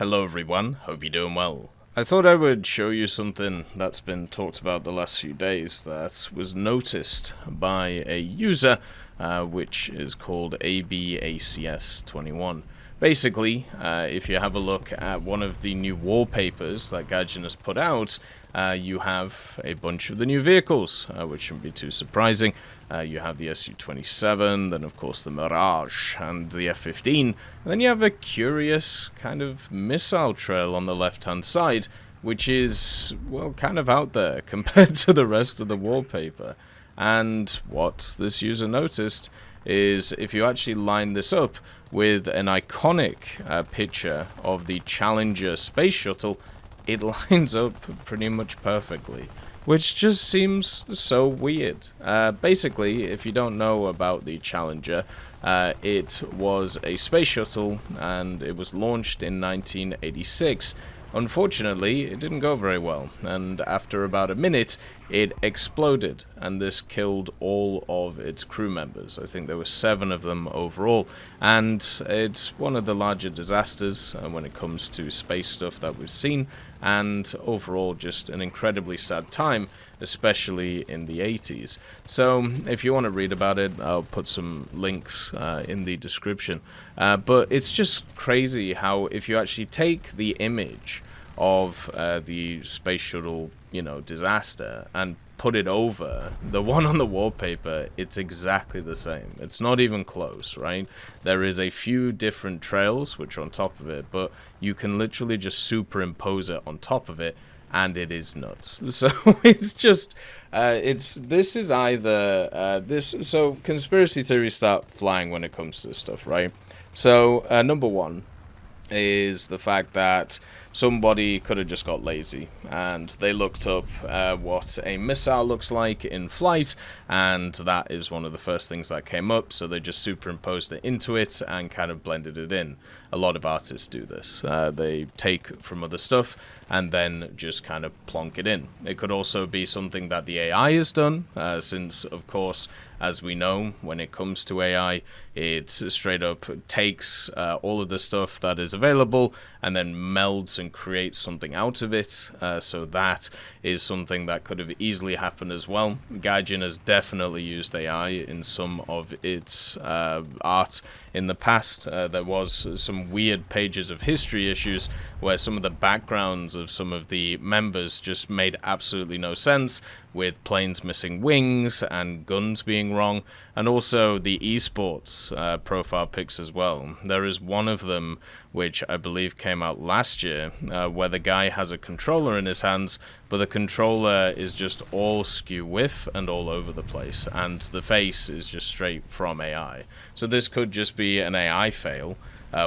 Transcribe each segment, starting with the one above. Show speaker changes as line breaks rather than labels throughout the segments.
Hello everyone, hope you're doing well. I thought I would show you something that's been talked about the last few days that was noticed by a user, which is called ABACS21. Basically, if you have a look at one of the new wallpapers that Gaijin has put out, you have a bunch of the new vehicles, which shouldn't be too surprising. You have the Su-27, then of course the Mirage and the F-15, and then you have a curious kind of missile trail on the left-hand side, which is, well, kind of out there compared to the rest of the wallpaper. And what this user noticed is if you actually line this up with an iconic picture of the Challenger space shuttle, it lines up pretty much perfectly, which just seems so weird. Basically, if you don't know about the Challenger, it was a space shuttle and it was launched in 1986. Unfortunately, it didn't go very well, and after about a minute, it exploded, and this killed all of its crew members. I think there were 7 of them overall, and it's one of the larger disasters when it comes to space stuff that we've seen, and overall just an incredibly sad time, especially in the 80s. So if you want to read about it, I'll put some links in the description. But it's just crazy how if you actually take the image of the space shuttle, disaster and put it over the one on the wallpaper, it's exactly the same. It's not even close, right? There is a few different trails which are on top of it, but you can literally just superimpose it on top of it, and it is nuts. So it's just, this is either, so conspiracy theories start flying when it comes to this stuff, right? So, number one is the fact that somebody could have just got lazy and they looked up what a missile looks like in flight, and that is one of the first things that came up, so they just superimposed it into it and kind of blended it in. A lot of artists do this. They take from other stuff and then just kind of plonk it in. It could also be something that the AI has done, since, of course, as we know, when it comes to AI, it straight up takes all of the stuff that is available and then melds and creates something out of it. So that is something that could have easily happened as well. Gaijin has definitely used AI in some of its art in the past. There was some weird pages of history issues where some of the backgrounds of some of the members just made absolutely no sense, with planes missing wings and guns being wrong, and also the esports profile pics as well. There is one of them which I believe came out last year, where the guy has a controller in his hands, but the controller is just all skew whiff and all over the place, and the face is just straight from AI. So this could just be an AI fail,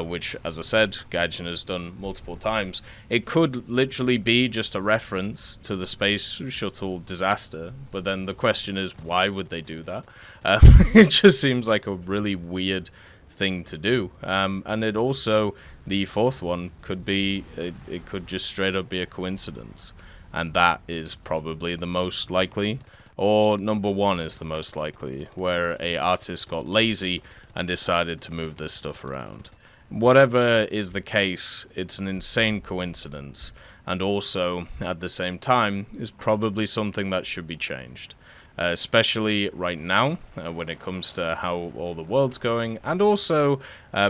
which, as I said, Gaijin has done multiple times. It could literally be just a reference to the space shuttle disaster, but then the question is, why would they do that? It just seems like a really weird thing to do. And it also, the fourth one could be, it could just straight up be a coincidence, and that is probably the most likely. Or number one is the most likely, where a artist got lazy and decided to move this stuff around. Whatever is the case, it's an insane coincidence, and also, at the same time, is probably something that should be changed. Especially right now, when it comes to how all the world's going, and also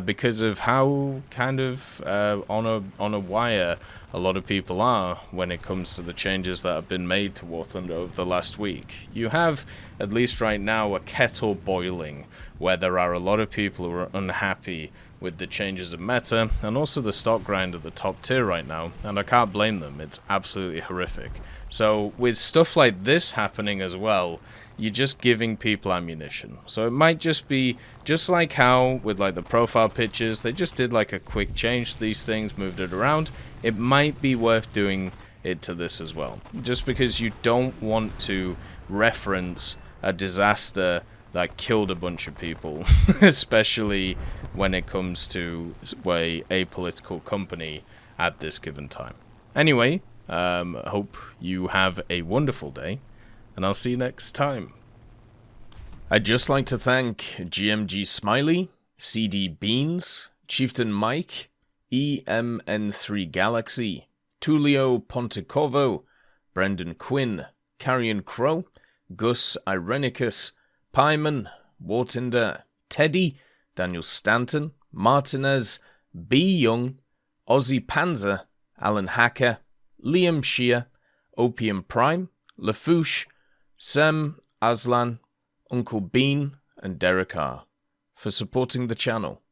because of how kind of on a wire a lot of people are when it comes to the changes that have been made to War Thunder over the last week. You have, at least right now, a kettle boiling, where there are a lot of people who are unhappy with the changes of meta, and also the stock grind at the top tier right now, and I can't blame them. It's absolutely horrific. So with stuff like this happening as well, you're just giving people ammunition. So it might just be, just like how with like the profile pictures, they just did like a quick change to these things, moved it around. It might be worth doing it to this as well, just because you don't want to reference a disaster that killed a bunch of people, especially when it comes to a political company at this given time. Anyway, hope you have a wonderful day, and I'll see you next time. I'd just like to thank GMG Smiley, CD Beans, Chieftain Mike, EMN3 Galaxy, Tulio Pontecorvo, Brendan Quinn, Carrion Crow, Gus Irenicus, Pyman, Wartinder, Teddy, Daniel Stanton, Martinez, B. Young, Ozzy Panzer, Alan Hacker, Liam Shear, Opium Prime, Lafouche, Sem Aslan, Uncle Bean, and Derek R. for supporting the channel.